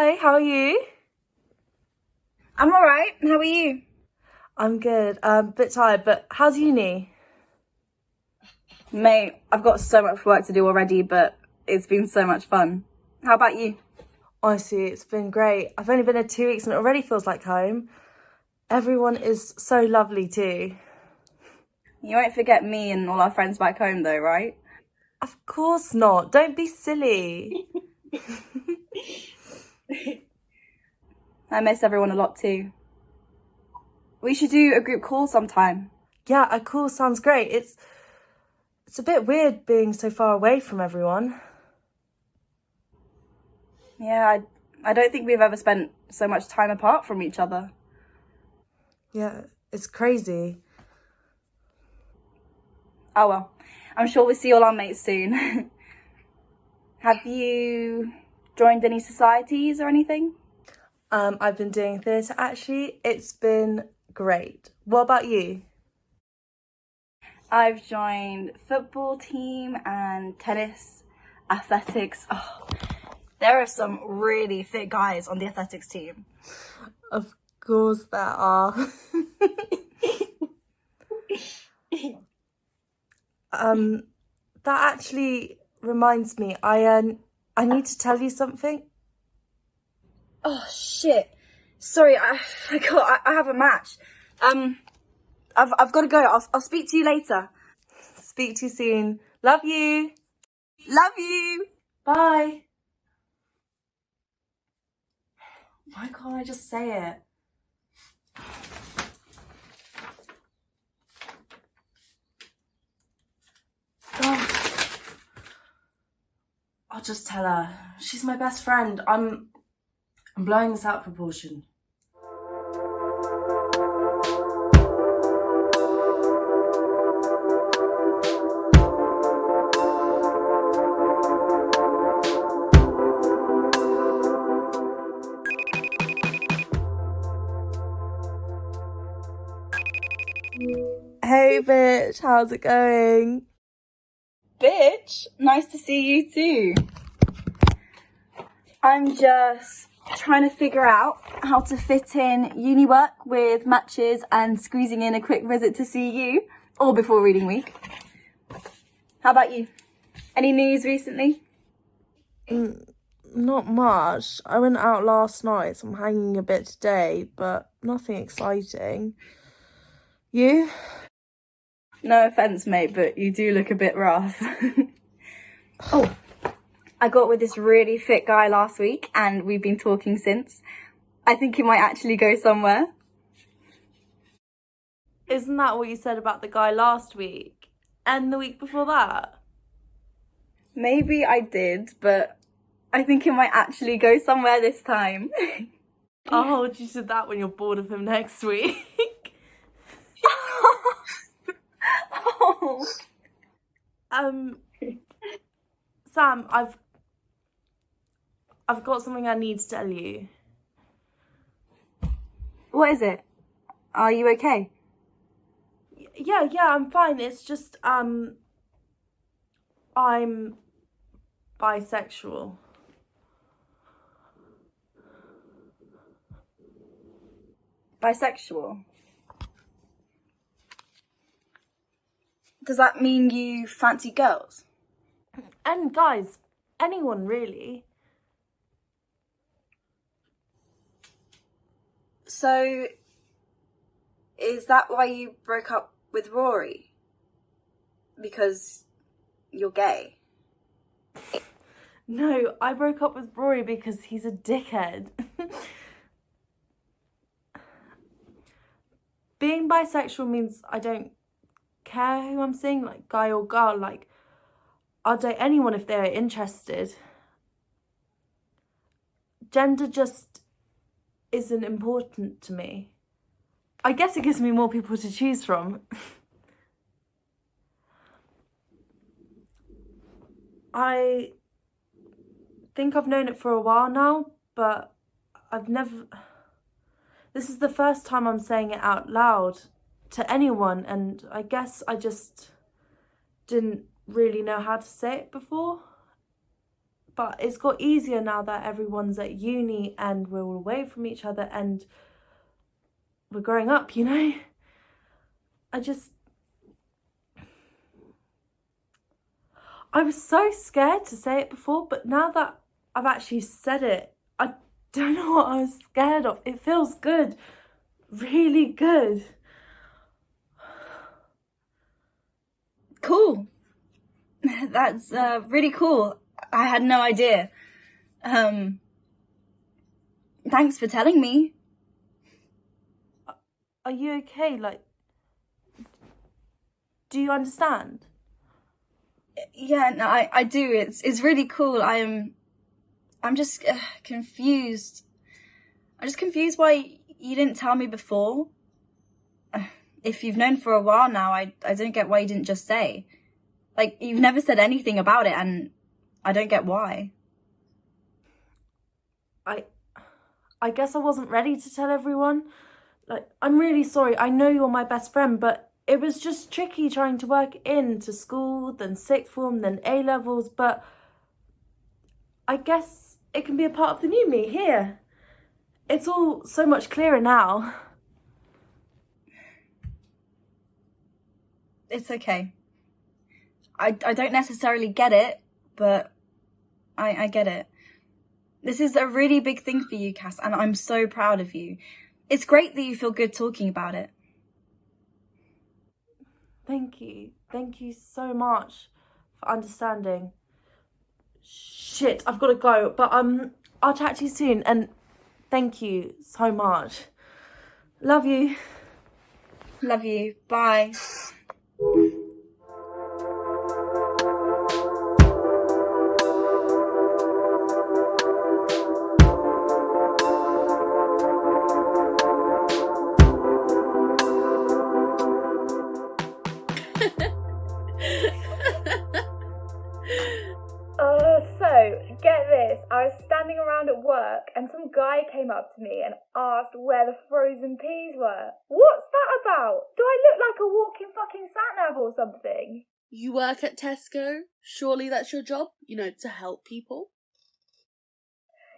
Hi, how are you? I'm alright. How are you? I'm good. A bit tired, but how's uni? Mate, I've got so much work to do already, but it's been so much fun. How about you? Honestly, it's been great. I've only been here 2 weeks and it already feels like home. Everyone is so lovely too. You won't forget me and all our friends back home though, right? Of course not. Don't be silly. I miss everyone a lot too. We should do a group call sometime. Yeah, a call sounds great. It's a bit weird being so far away from everyone. Yeah, I don't think we've ever spent so much time apart from each other. Yeah, it's crazy. Oh well, I'm sure we'll see all our mates soon. Have you joined any societies or anything? I've been doing theatre actually. It's been great. What about you? I've joined football team and tennis, athletics. Oh, there are some really fit guys on the athletics team. Of course there are. That actually reminds me, I need to tell you something. Oh shit! Sorry, I forgot. I have a match. I've got to go. I'll speak to you later. Speak to you soon. Love you. Love you. Bye. Why can't I just say it? Oh, I'll just tell her. She's my best friend. I'm blowing this out of proportion. Hey bitch, how's it going? Bitch, nice to see you too. I'm just trying to figure out how to fit in uni work with matches and squeezing in a quick visit to see you, all before reading week. How about you? Any news recently? Not much. I went out last night, so I'm hanging a bit today, but nothing exciting. You? No offence, mate, but you do look a bit rough. Oh, I got with this really fit guy last week and we've been talking since. I think he might actually go somewhere. Isn't that what you said about the guy last week? And the week before that? Maybe I did, but I think he might actually go somewhere this time. I'll hold you to that when you're bored of him next week. Oh. Sam, I've got something I need to tell you. What is it? Are you okay? Yeah, I'm fine. It's just, I'm bisexual. Bisexual? Does that mean you fancy girls? And guys, anyone really. So, is that why you broke up with Rory? Because you're gay? No, I broke up with Rory because he's a dickhead. Being bisexual means I don't care who I'm seeing, like guy or girl. Like, I'll date anyone if they're interested. Gender just isn't important to me. I guess it gives me more people to choose from. I think I've known it for a while now, but this is the first time I'm saying it out loud to anyone, and I guess I just didn't really know how to say it before. But it's got easier now that everyone's at uni and we're all away from each other and we're growing up, you know? I was so scared to say it before, but now that I've actually said it, I don't know what I was scared of. It feels good. Really good. Cool. That's really cool. I had no idea. Thanks for telling me. Are you okay? Like, do you understand? Yeah, no, I do. It's really cool. I'm just confused. I'm just confused why you didn't tell me before. If you've known for a while now, I don't get why you didn't just say. Like, you've never said anything about it, and I don't get why. I guess I wasn't ready to tell everyone. Like, I'm really sorry. I know you're my best friend, but it was just tricky trying to work into school, then sixth form, then A-levels, but I guess it can be a part of the new me here. It's all so much clearer now. It's okay. I don't necessarily get it, but I get it. This is a really big thing for you, Cass, and I'm so proud of you. It's great that you feel good talking about it. Thank you. Thank you so much for understanding. Shit, I've got to go, but I'll chat to you soon, and thank you so much. Love you. Love you. Bye. So, get this, I was standing around at work and some guy came up to me and asked where the frozen peas were. What's that about? Do I look like a walking fucking sat-nav or something? You work at Tesco? Surely that's your job, to help people?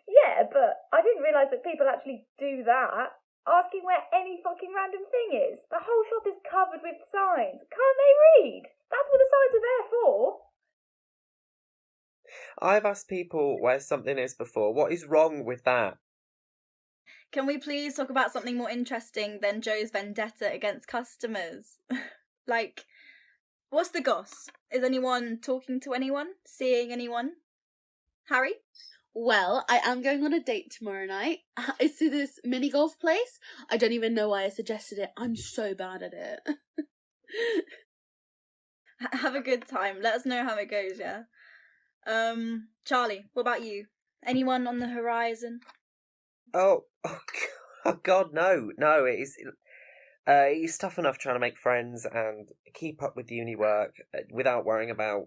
Yeah, but I didn't realise that people actually do that. Asking where any fucking random thing is. The whole shop is covered with signs. Can't they read? That's what the signs are there for. I've asked people where something is before. What is wrong with that? Can we please talk about something more interesting than Joe's vendetta against customers? Like, what's the goss? Is anyone talking to anyone? Seeing anyone? Harry? Well, I am going on a date tomorrow night. It's to this mini golf place. I don't even know why I suggested it. I'm so bad at it. Have a good time. Let us know how it goes, yeah? Charlie, what about you? Anyone on the horizon? Oh God, no. It's tough enough trying to make friends and keep up with uni work without worrying about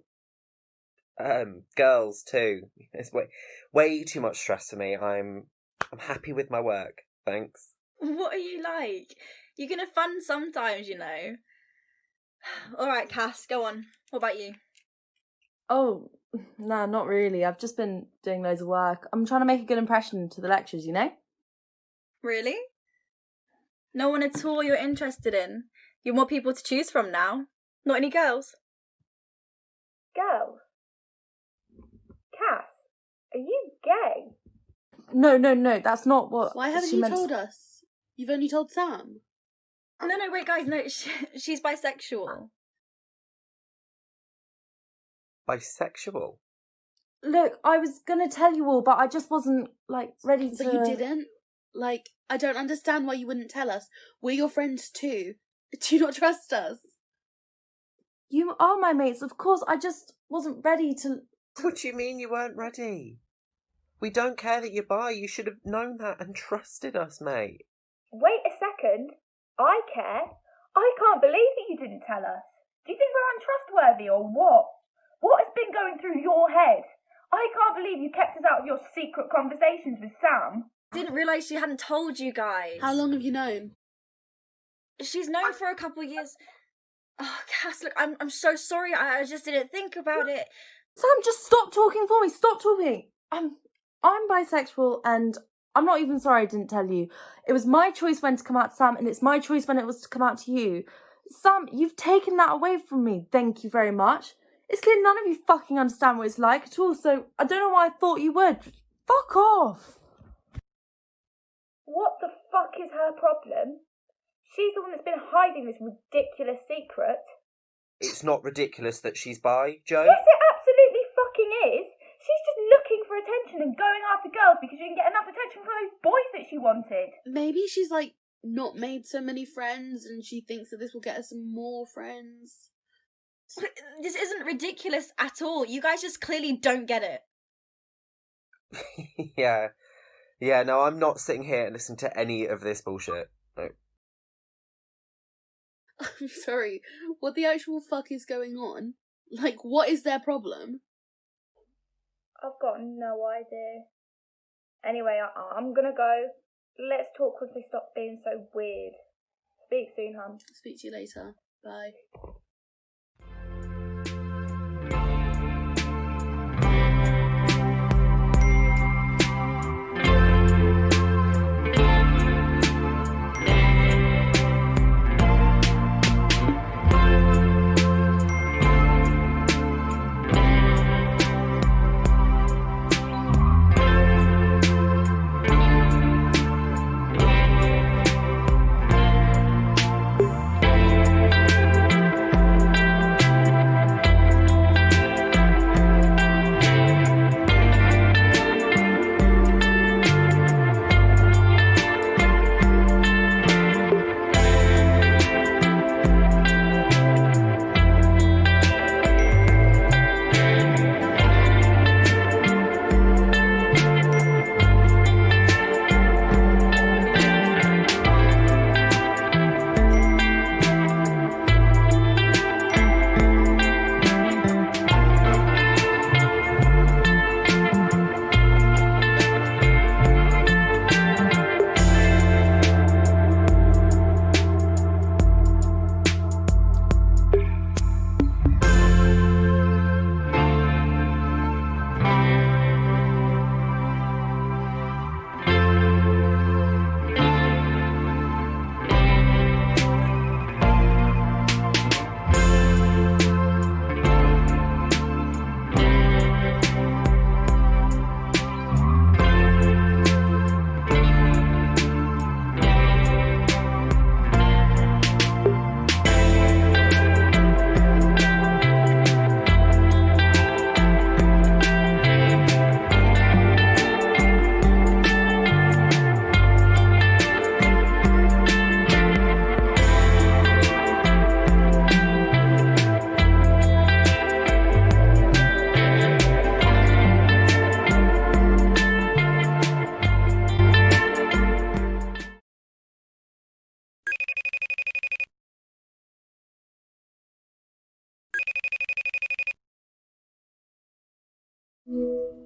girls too. It's way too much stress for me. I'm happy with my work, thanks. What are you like? You're gonna fun sometimes, Alright, Cass, go on. What about you? Oh, no, not really. I've just been doing loads of work. I'm trying to make a good impression to the lecturers, Really? No one at all you're interested in? You're more people to choose from now. Not any girls? Girls? Cass, are you gay? No, that's not what Why haven't she you meant. told us? You've only told Sam. No, wait, guys, no, she's bisexual. Bisexual? Look, I was gonna tell you all, but I just wasn't, ready to... But you didn't? I don't understand why you wouldn't tell us. We're your friends too. Do you not trust us? You are my mates, of course. I just wasn't ready to... What do you mean you weren't ready? We don't care that you're bi. You should have known that and trusted us, mate. Wait a second. I care. I can't believe that you didn't tell us. Do you think we're untrustworthy or what? What has been going through your head? I can't believe you kept us out of your secret conversations with Sam. Didn't realise she hadn't told you guys. How long have you known? She's known for a couple of years. Oh, Cass, look, I'm so sorry. I just didn't think about it. Sam, just stop talking for me. Stop talking. I'm bisexual and I'm not even sorry I didn't tell you. It was my choice when to come out to Sam and it's my choice when it was to come out to you. Sam, you've taken that away from me. Thank you very much. It's clear none of you fucking understand what it's like at all, so I don't know why I thought you would. Fuck off. What the fuck is her problem? She's the one that's been hiding this ridiculous secret. It's not ridiculous that she's bi, Joe. Yes, it absolutely fucking is. She's just looking for attention and going after girls because she can get enough attention from those boys that she wanted. Maybe she's like not made so many friends and she thinks that this will get her some more friends. This isn't ridiculous at all. You guys just clearly don't get it. Yeah, no, I'm not sitting here and listening to any of this bullshit. No. I'm sorry, what the actual fuck is going on? Like, what is their problem? I've got no idea. Anyway, I'm gonna go. Let's talk once they stop being so weird. Speak soon, hon. Speak to you later. Bye.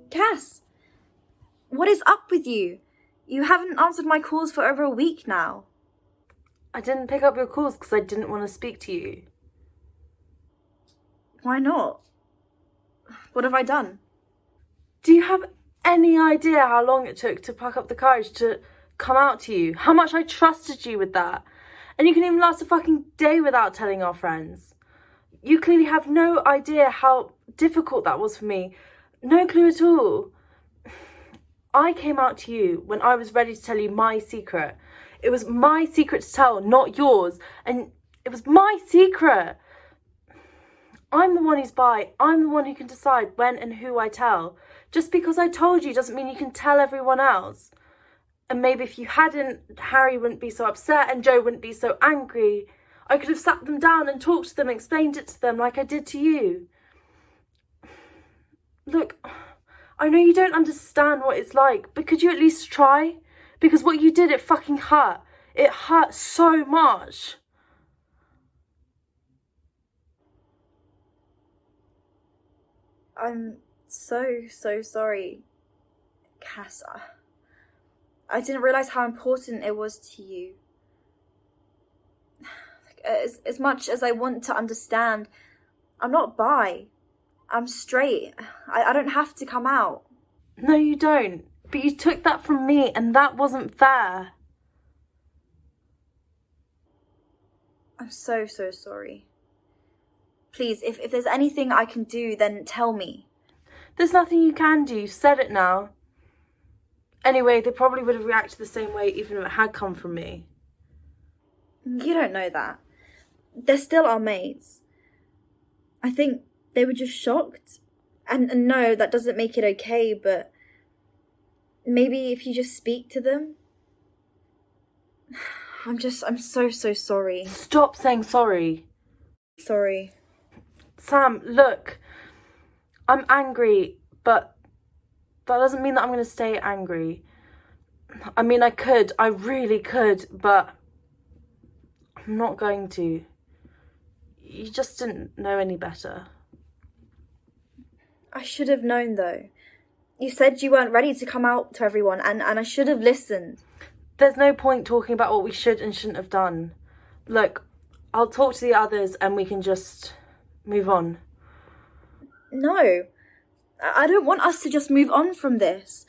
Cass, what is up with you? You haven't answered my calls for over a week now. I didn't pick up your calls because I didn't want to speak to you. Why not? What have I done? Do you have any idea how long it took to pluck up the courage to come out to you? How much I trusted you with that? And you can even last a fucking day without telling our friends. You clearly have no idea how difficult that was for me. No clue at all. I came out to you when I was ready to tell you my secret. It was my secret to tell, not yours. And it was my secret. I'm the one who's bi. I'm the one who can decide when and who I tell. Just because I told you doesn't mean you can tell everyone else. And maybe if you hadn't, Harry wouldn't be so upset and Joe wouldn't be so angry. I could have sat them down and talked to them, explained it to them like I did to you. Look, I know you don't understand what it's like, but could you at least try? Because what you did, it fucking hurt. It hurt so much. I'm so sorry, Cass. I didn't realise how important it was to you. As much as I want to understand, I'm not bi. I'm straight. I don't have to come out. No, you don't. But you took that from me and that wasn't fair. I'm so sorry. Please, if there's anything I can do, then tell me. There's nothing you can do. You've said it now. Anyway, they probably would have reacted the same way even if it had come from me. You don't know that. They're still our mates. I think they were just shocked. And no, that doesn't make it okay, but maybe if you just speak to them. I'm so sorry. Stop saying sorry. Sorry. Sam, look. I'm angry, but that doesn't mean that I'm going to stay angry. I mean, I really could, but I'm not going to. You just didn't know any better. I should have known, though. You said you weren't ready to come out to everyone, and I should have listened. There's no point talking about what we should and shouldn't have done. Look, I'll talk to the others and we can just move on. No, I don't want us to just move on from this.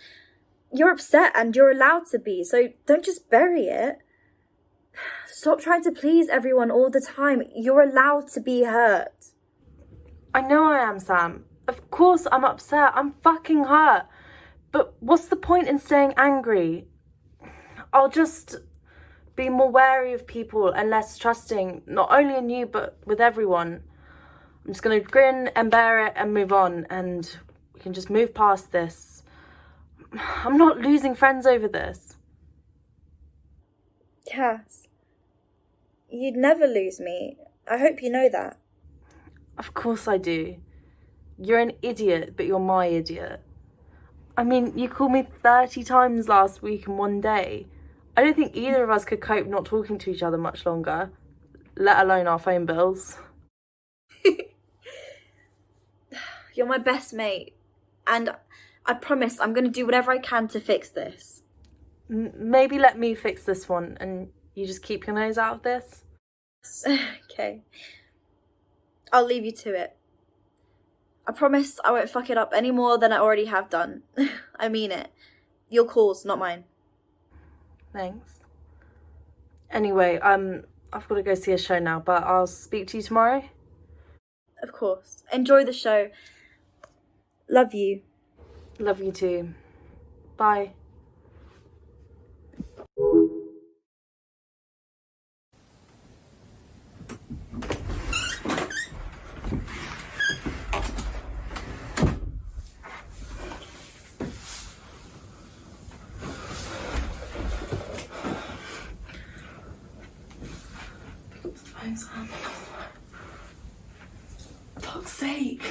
You're upset and you're allowed to be, so don't just bury it. Stop trying to please everyone all the time. You're allowed to be hurt. I know I am, Sam. Of course I'm upset. I'm fucking hurt. But what's the point in staying angry? I'll just be more wary of people and less trusting, not only in you, but with everyone. I'm just going to grin and bear it and move on, and we can just move past this. I'm not losing friends over this. Cass, you'd never lose me. I hope you know that. Of course I do. You're an idiot, but you're my idiot. I mean, you called me 30 times last week in one day. I don't think either of us could cope not talking to each other much longer, let alone our phone bills. You're my best mate, and I promise I'm going to do whatever I can to fix this. Maybe let me fix this one and you just keep your nose out of this? Okay. I'll leave you to it. I promise I won't fuck it up any more than I already have done. I mean it. Your call's not mine. Thanks. Anyway, I've got to go see a show now, but I'll speak to you tomorrow. Of course. Enjoy the show. Love you. Love you too. Bye. For fuck's sake.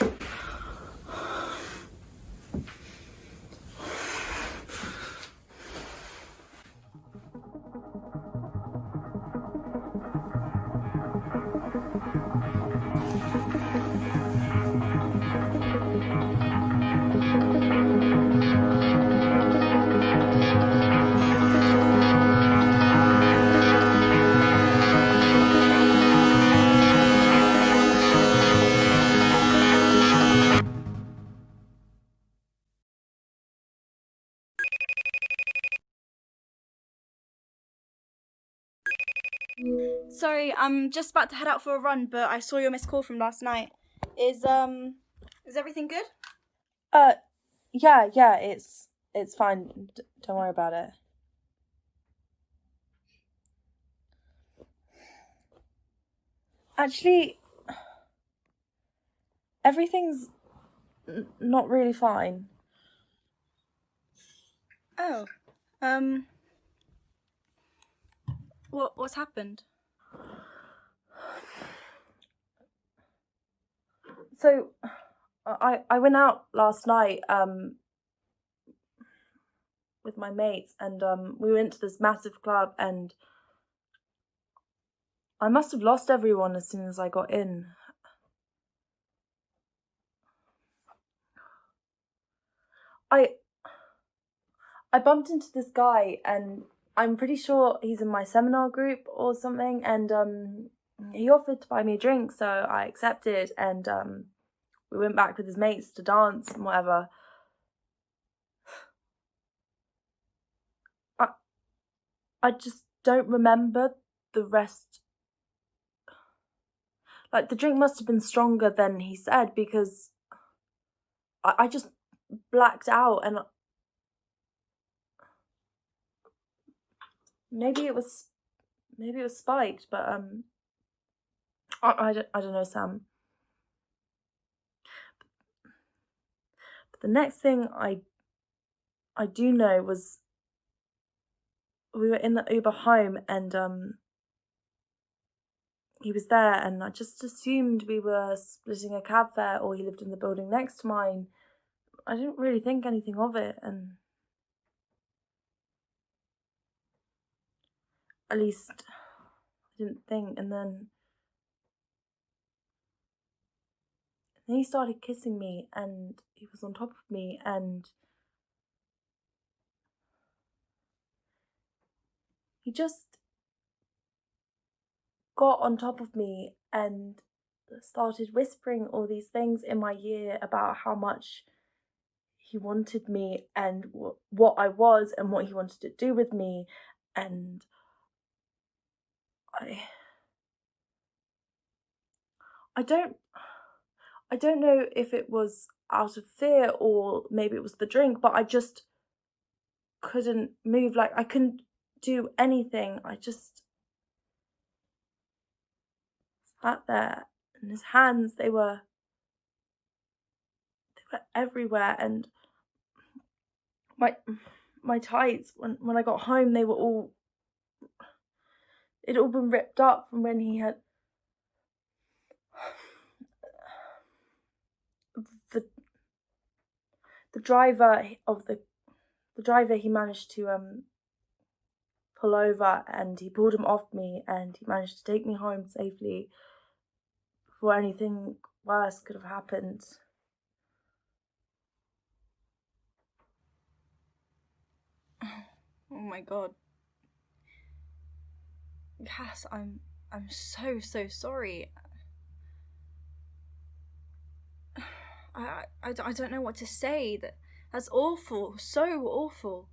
Sorry, I'm just about to head out for a run, but I saw your missed call from last night. Is everything good? Yeah, it's fine. Don't worry about it. Actually, everything's not really fine. Oh, what's happened? So, I went out last night with my mates, and we went to this massive club, and I must have lost everyone as soon as I got in. I bumped into this guy, and I'm pretty sure he's in my seminar group or something, and he offered to buy me a drink, so I accepted, and we went back with his mates to dance and whatever. I just don't remember the rest. Like, the drink must have been stronger than he said, because I just blacked out, and maybe it was spiked, but I don't know, Sam. But the next thing I do know was we were in the Uber home, and he was there, and I just assumed we were splitting a cab fare, or he lived in the building next to mine. I didn't really think anything of it, and at least I didn't think. And then he started kissing me, and he was on top of me, and he just got on top of me and started whispering all these things in my ear about how much he wanted me, and what I was, and what he wanted to do with me. And I don't know if it was out of fear or maybe it was the drink, but I just couldn't move. Like, I couldn't do anything. I just sat there, and his hands, they were everywhere, and my tights, when I got home, it'd all been ripped up from when he had the driver, he managed to pull over, and he pulled him off me, and he managed to take me home safely before anything worse could have happened. Oh my god. Cass, I'm so sorry. I don't know what to say. That's awful. So awful.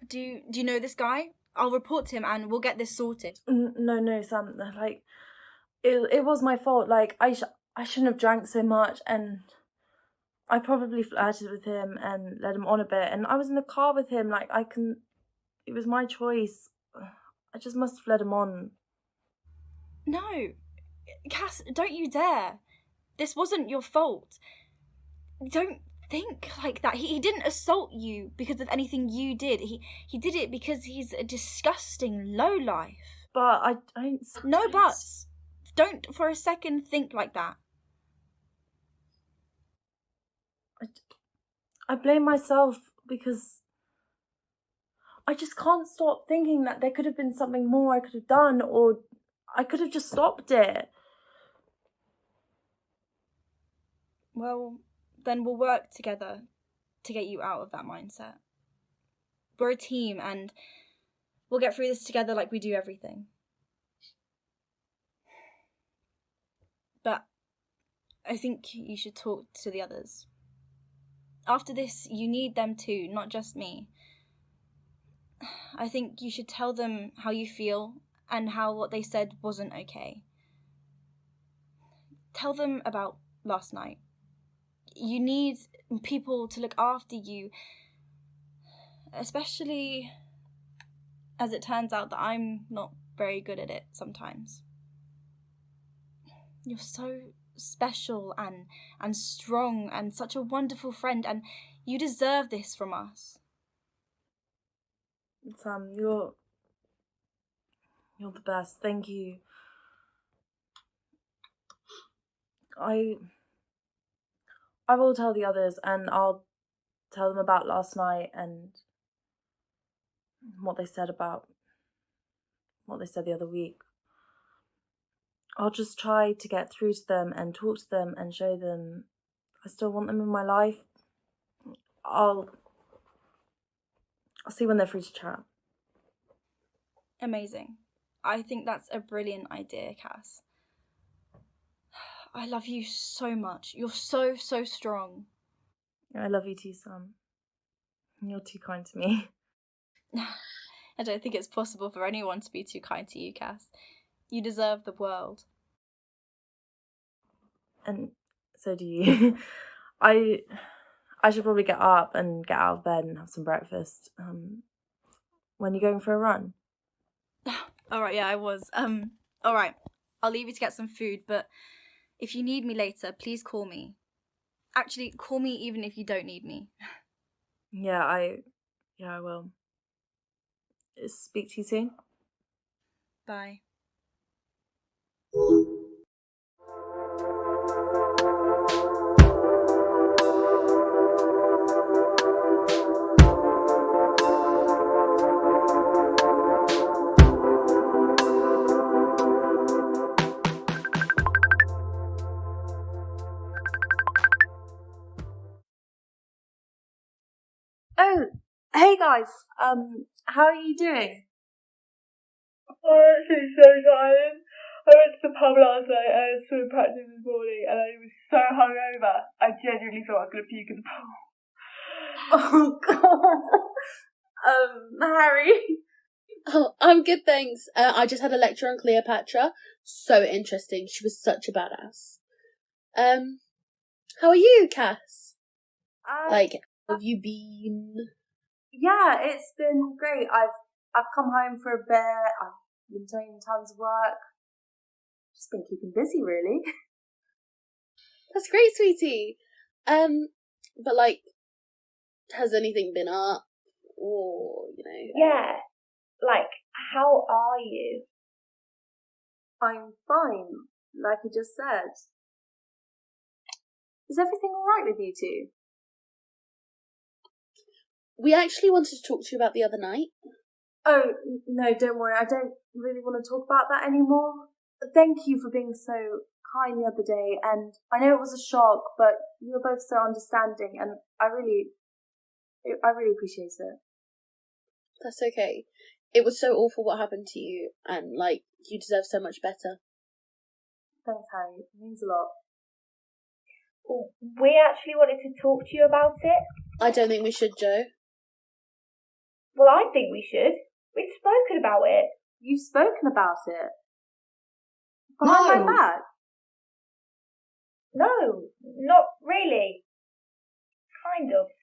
Do you know this guy? I'll report him and we'll get this sorted. No, Sam. Like, it was my fault. Like, I shouldn't have drank so much, and I probably flirted with him and led him on a bit. And I was in the car with him. Like, it was my choice. I just must have led him on. No, Cass, don't you dare. This wasn't your fault. Don't think like that. He didn't assault you because of anything you did. He did it because he's a disgusting lowlife. But I don't... No buts. Don't for a second think like that. I blame myself because I just can't stop thinking that there could have been something more I could have done, or I could have just stopped it. Well, then we'll work together to get you out of that mindset. We're a team and we'll get through this together like we do everything. But I think you should talk to the others. After this, you need them too, not just me. I think you should tell them how you feel and how what they said wasn't okay. Tell them about last night. You need people to look after you, especially as it turns out that I'm not very good at it sometimes. You're so special and strong and such a wonderful friend, and you deserve this from us. Sam, you're the best. Thank you. I will tell the others, and I'll tell them about last night and what they said the other week. I'll just try to get through to them and talk to them and show them I still want them in my life. I'll see when they're free to chat. Amazing. I think that's a brilliant idea, Cass. I love you so much. You're so, so strong. I love you too, Sam. You're too kind to me. I don't think it's possible for anyone to be too kind to you, Cass. You deserve the world. And so do you. I should probably get up and get out of bed and have some breakfast. When are you going for a run? Alright, yeah, I was. Alright. I'll leave you to get some food, but if you need me later, please call me. Actually, call me even if you don't need me. Yeah, I will. Speak to you soon. Bye. Oh, hey guys. How are you doing? I'm actually so tired. I went to the pub last night and I had swim practice this morning and I was so hungover. I genuinely thought I was going to puke in the pool. Oh God. Harry. Oh, I'm good, thanks. I just had a lecture on Cleopatra. So interesting. She was such a badass. How are you, Cass? How have you been? Yeah, it's been great. I've come home for a bit. I've been doing tons of work. Just been keeping busy, really. That's great, sweetie. But has anything been up? Or, Yeah, how are you? I'm fine, like you just said. Is everything alright with you two? We actually wanted to talk to you about the other night. Oh, no, don't worry. I don't really want to talk about that anymore. Thank you for being so kind the other day, and I know it was a shock, but you were both so understanding, and I really appreciate it. That's okay. It was so awful what happened to you, and, you deserve so much better. Thanks, Harry. It means a lot. We actually wanted to talk to you about it. I don't think we should, Joe. Well, I think we should. We've spoken about it. You've spoken about it? Behind my back? No, not really. Kind of.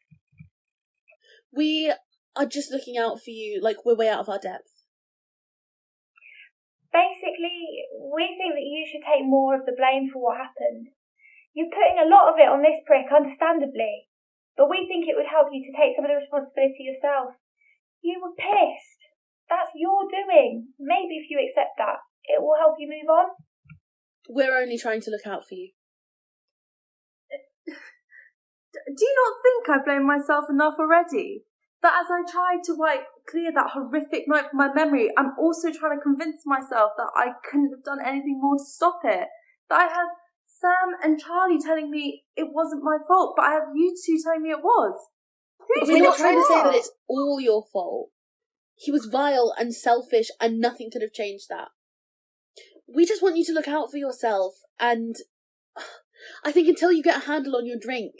We are just looking out for you, we're way out of our depth. Basically, we think that you should take more of the blame for what happened. You're putting a lot of it on this prick, understandably. But we think it would help you to take some of the responsibility yourself. You were pissed. That's your doing. Maybe if you accept that, it will help you move on. We're only trying to look out for you. Do you not think I blame myself enough already? That as I tried to clear that horrific night from my memory, I'm also trying to convince myself that I couldn't have done anything more to stop it. That I have Sam and Charlie telling me it wasn't my fault, but I have you two telling me it was. We're not trying to say that it's all your fault. He was vile and selfish, and nothing could have changed that. We just want you to look out for yourself, and I think until you get a handle on your drink,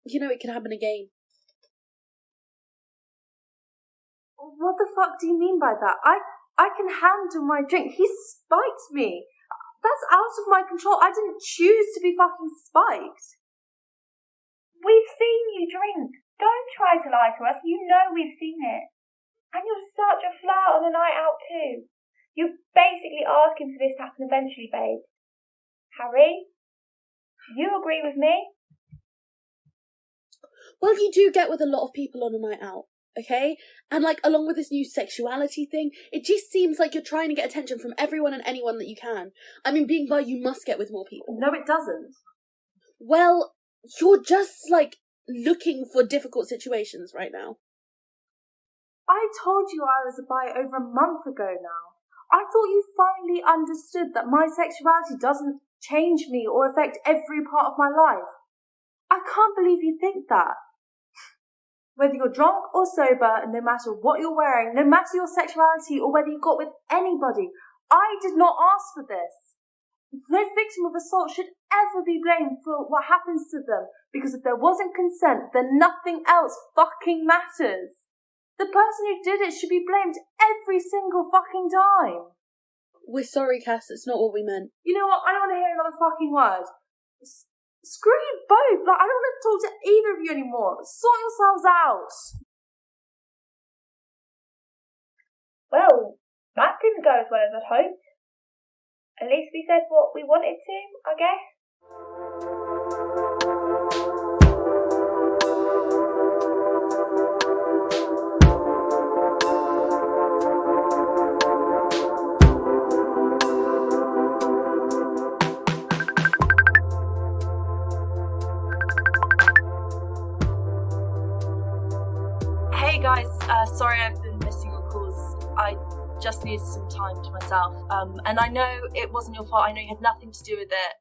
it can happen again. What the fuck do you mean by that? I can handle my drink. He spiked me. That's out of my control. I didn't choose to be fucking spiked. We've seen you drink. Don't try to lie to us. You know we've seen it. And you're such a flirt on a night out too. You're basically asking for this to happen eventually, babe. Harry, you agree with me? Well, you do get with a lot of people on a night out, okay? And along with this new sexuality thing, it just seems like you're trying to get attention from everyone and anyone that you can. I mean, being bi, you must get with more people. No, it doesn't. Well, you're just, looking for difficult situations right now. I told you I was a bi over a month ago now. I thought you finally understood that my sexuality doesn't change me or affect every part of my life. I can't believe you think that. Whether you're drunk or sober, no matter what you're wearing, no matter your sexuality or whether you got with anybody, I did not ask for this. No victim of assault should ever be blamed for what happens to them, because if there wasn't consent, then nothing else fucking matters. The person who did it should be blamed every single fucking time. We're sorry, Cass, that's not what we meant. You know what? I don't want to hear another fucking word. Screw you both. Like, I don't want to talk to either of you anymore. Sort yourselves out. Well, that didn't go as well as I'd hoped. At least we said what we wanted to, I guess. Hey guys, sorry I've been missing your calls. I just needed some time to myself. And I know it wasn't your fault. I know you had nothing to do with it.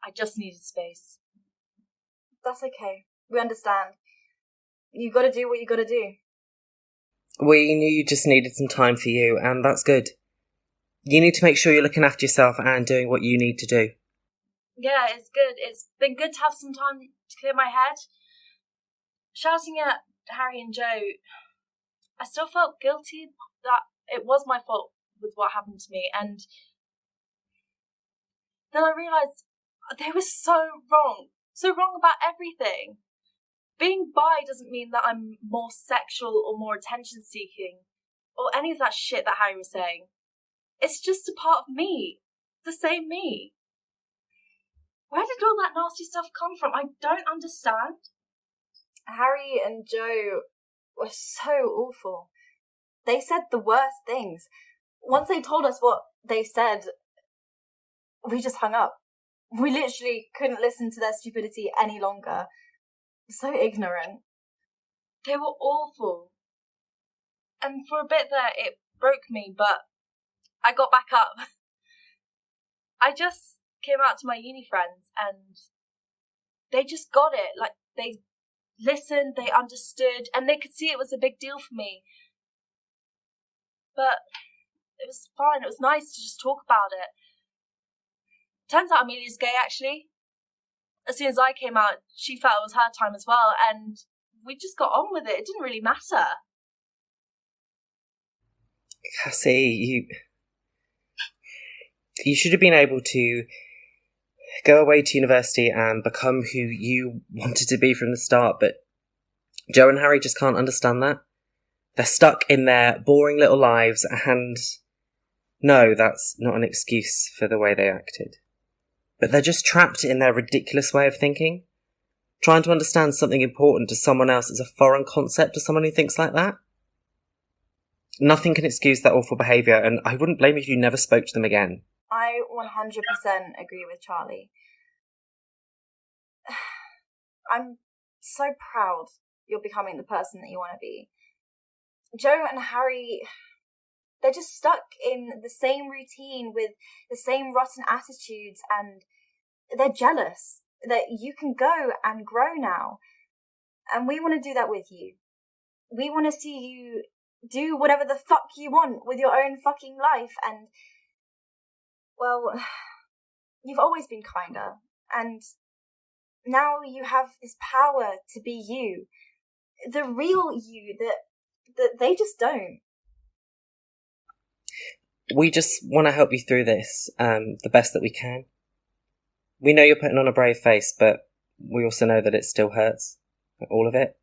I just needed space. That's okay. We understand. You gotta do what you gotta do. We knew you just needed some time for you, and that's good. You need to make sure you're looking after yourself and doing what you need to do. Yeah, it's good. It's been good to have some time to clear my head. Shouting at Harry and Joe, I still felt guilty that it was my fault with what happened to me, and then I realised they were so wrong about everything. Being bi doesn't mean that I'm more sexual or more attention seeking or any of that shit that Harry was saying. It's just a part of me, the same me. Where did all that nasty stuff come from? I don't understand. Harry and Joe were so awful. They said the worst things. Once they told us what they said, we just hung up. We literally couldn't listen to their stupidity any longer. So ignorant. They were awful. And for a bit there, it broke me, but I got back up. I just came out to my uni friends and they just got it. Like, they listened, they understood, and they could see it was a big deal for me. But it was fine. It was nice to just talk about it. Turns out Amelia's gay, actually. As soon as I came out, she felt it was her time as well, and we just got on with it. It didn't really matter. Cassie, you should have been able to go away to university and become who you wanted to be from the start, but Joe and Harry just can't understand that. They're stuck in their boring little lives, and no, that's not an excuse for the way they acted. But they're just trapped in their ridiculous way of thinking. Trying to understand something important to someone else is a foreign concept to someone who thinks like that. Nothing can excuse that awful behaviour, and I wouldn't blame you if you never spoke to them again. I 100% agree with Charlie. I'm so proud you're becoming the person that you want to be. Joe and Harry, they're just stuck in the same routine with the same rotten attitudes, and they're jealous that you can go and grow now. And we want to do that with you. We want to see you do whatever the fuck you want with your own fucking life. And, well, you've always been kinder. And now you have this power to be you. The real you that they just don't. We just want to help you through this the best that we can. We know you're putting on a brave face, but we also know that it still hurts. All of it.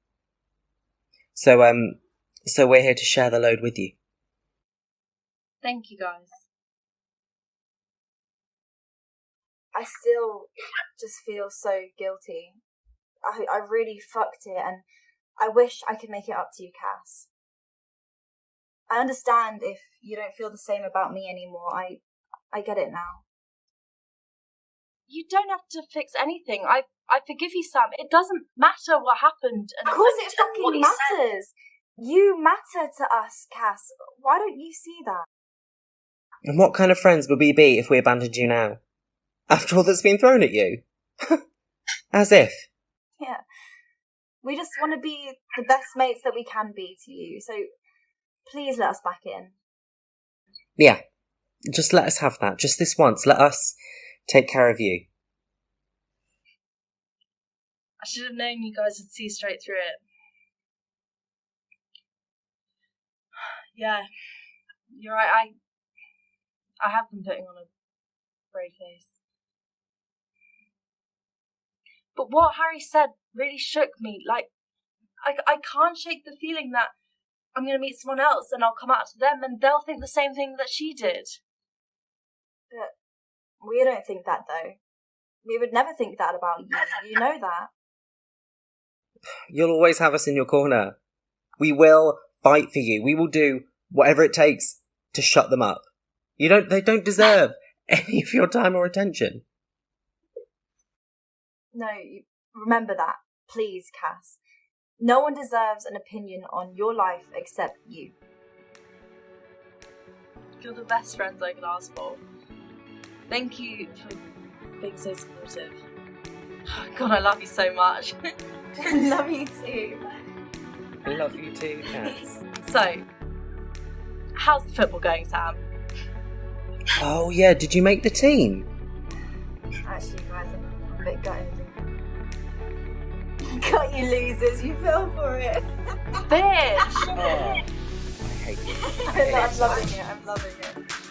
So we're here to share the load with you. Thank you, guys. I still just feel so guilty. I really fucked it, and I wish I could make it up to you, Cass. I understand if you don't feel the same about me anymore. I get it now. You don't have to fix anything. I forgive you, Sam. It doesn't matter what happened. Of course it fucking matters. You matter to us, Cass. Why don't you see that? And what kind of friends would we be if we abandoned you now? After all that's been thrown at you? As if. Yeah. We just want to be the best mates that we can be to you, so please let us back in. Yeah, Just let us have that. Just this once. Let us take care of you. I should have known you guys would see straight through it. Yeah, you're right. I have been putting on a brave face. But what Harry said really shook me. Like, I can't shake the feeling that I'm going to meet someone else and I'll come out to them and they'll think the same thing that she did. But we don't think that, though. We would never think that about you. You know that. You'll always have us in your corner. We will fight for you. We will do whatever it takes to shut them up. They don't deserve any of your time or attention. No, remember that. Please, Cass. No one deserves an opinion on your life except you. You're the best friends I could ask for. Thank you for being so supportive. God, I love you so much. Love you too. I love you too, Cass. So, how's the football going, Sam? Oh yeah, did you make the team? Actually, guys, I'm a bit gutted. Got you losers, you fell for it. Bitch! Oh, I hate you. I'm loving it.